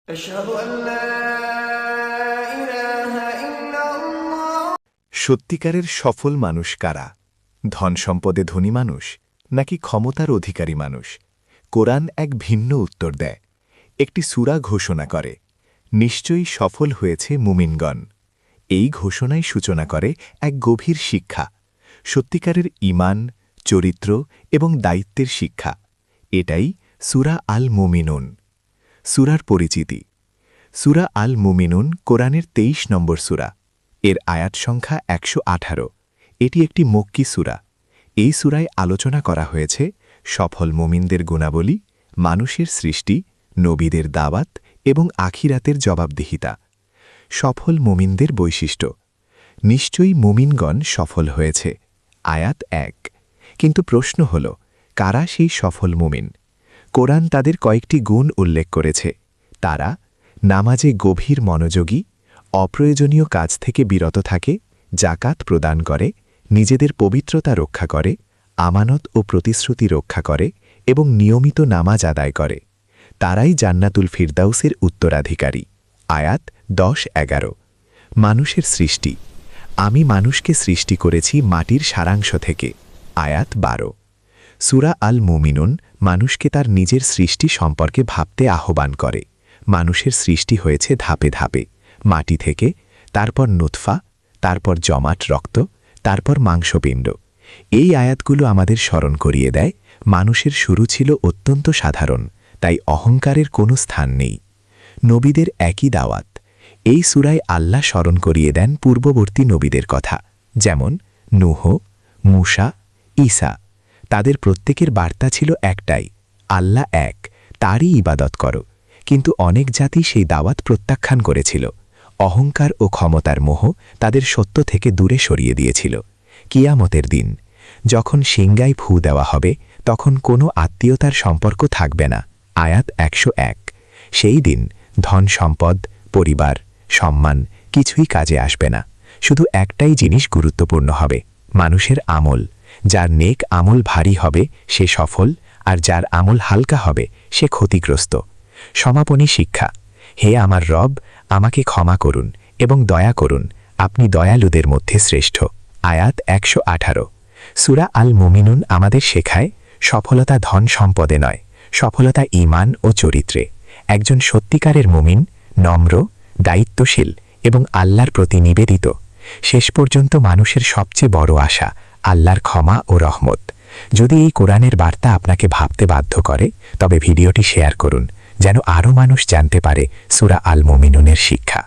أشهد أن لا إله إلا الله। সত্যিকারের সফল মানুষ কারা? ধন সম্পদে ধনী মানুষ নাকি ক্ষমতার অধিকারী মানুষ? কোরআন এক ভিন্ন উত্তর দেয়। একটি সূরা ঘোষণা করে, নিশ্চয়ই সফল হয়েছে মুমিনগণ। এই ঘোষণাই সূচনা করে এক গভীর শিক্ষা, সত্যিকারের ঈমান, চরিত্র এবং দায়িত্বের শিক্ষা। এটাই সূরা আল মুমিনুন। সূরার পরিচিতি। সূরা আল মুমিনুন কোরআনের ২৩ নম্বর সূরা। এর আয়াত সংখ্যা ১১৮। এটি একটি মক্কি সূরা। এই সূরায় আলোচনা করা হয়েছে সফল মুমিনদের গুণাবলী, মানুষের সৃষ্টি, নবীদের দাওয়াত এবং আখিরাতের জবাবদিহিতা। সফল মুমিনদের বৈশিষ্ট্য। নিশ্চয়ই মুমিনগণ সফল হয়েছে। আয়াত ১। কিন্তু প্রশ্ন হল, কারা সেই সফল মুমিন? কোরআন তাদের কয়েকটি গুণ উল্লেখ করেছে। তারা নামাজে গভীর মনোযোগী, অপ্রয়োজনীয় কাজ থেকে বিরত থাকে, জাকাত প্রদান করে, নিজেদের পবিত্রতা রক্ষা করে, আমানত ও প্রতিশ্রুতি রক্ষা করে এবং নিয়মিত নামাজ আদায় করে। তারাই জান্নাতুল ফিরদাউসের উত্তরাধিকারী। আয়াত ১০-১১। মানুষের সৃষ্টি। আমি মানুষকে সৃষ্টি করেছি মাটির সারাংশ থেকে। আয়াত ১২। সূরা আল মুমিনুন মানুষকে তার নিজের সৃষ্টি সম্পর্কে ভাবতে আহ্বান করে। মানুষের সৃষ্টি হয়েছে ধাপে ধাপে, মাটি থেকে, তারপর নুতফা, তারপর জমাট রক্ত, তারপর মাংসপিণ্ড। এই আয়াতগুলো আমাদের স্মরণ করিয়ে দেয়, মানুষের শুরু ছিল অত্যন্ত সাধারণ, তাই অহংকারের কোনো স্থান নেই। নবীদের একই দাওয়াত। এই সূরায় আল্লাহ স্মরণ করিয়ে দেন পূর্ববর্তী নবীদের কথা, যেমন নূহ, মূসা, ঈসা। তাদের প্রত্যেকের বার্তা ছিল একটাই, আল্লাহ এক, তারই ইবাদত করো। কিন্তু অনেক জাতি সেই দাওয়াত প্রত্যাখ্যান করেছিল। অহংকার ও ক্ষমতার মোহ তাদের সত্য থেকে দূরে সরিয়ে দিয়েছিল। কিয়ামতের দিন যখন সিংগায় ফু দেওয়া হবে, তখন কোনো আত্মীয়তার সম্পর্ক থাকবে না। আয়াত ১০১। সেই দিন ধন সম্পদ, পরিবার, সম্মান কিছুই কাজে আসবে না। শুধু একটাই জিনিস গুরুত্বপূর্ণ হবে, মানুষের আমল। যার নেক আমল ভারী হবে সে সফল, আর যার আমল হালকা হবে সে ক্ষতিগ্রস্ত। সমাপনী শিক্ষা। হে আমার রব, আমাকে ক্ষমা করুন এবং দয়া করুন, আপনি দয়ালুদের মধ্যে শ্রেষ্ঠ। আয়াত ১১৮। সূরা আল মুমিনুন আমাদের শেখায়, সফলতা ধন সম্পদে নয়, সফলতা ঈমান ও চরিত্রে। একজন সত্যিকারের মুমিন নম্র, দায়িত্বশীল এবং আল্লাহর প্রতি নিবেদিত। শেষ পর্যন্ত মানুষের সবচেয়ে বড় আশা আল্লাহর ক্ষমা ও রহমত। যদি এই কোরআনের বার্তা আপনাকে ভাবতে বাধ্য করে, তবে ভিডিওটি শেয়ার করুন, যেন আরও মানুষ জানতে পারে সূরা আল মুমিনুনের শিক্ষা।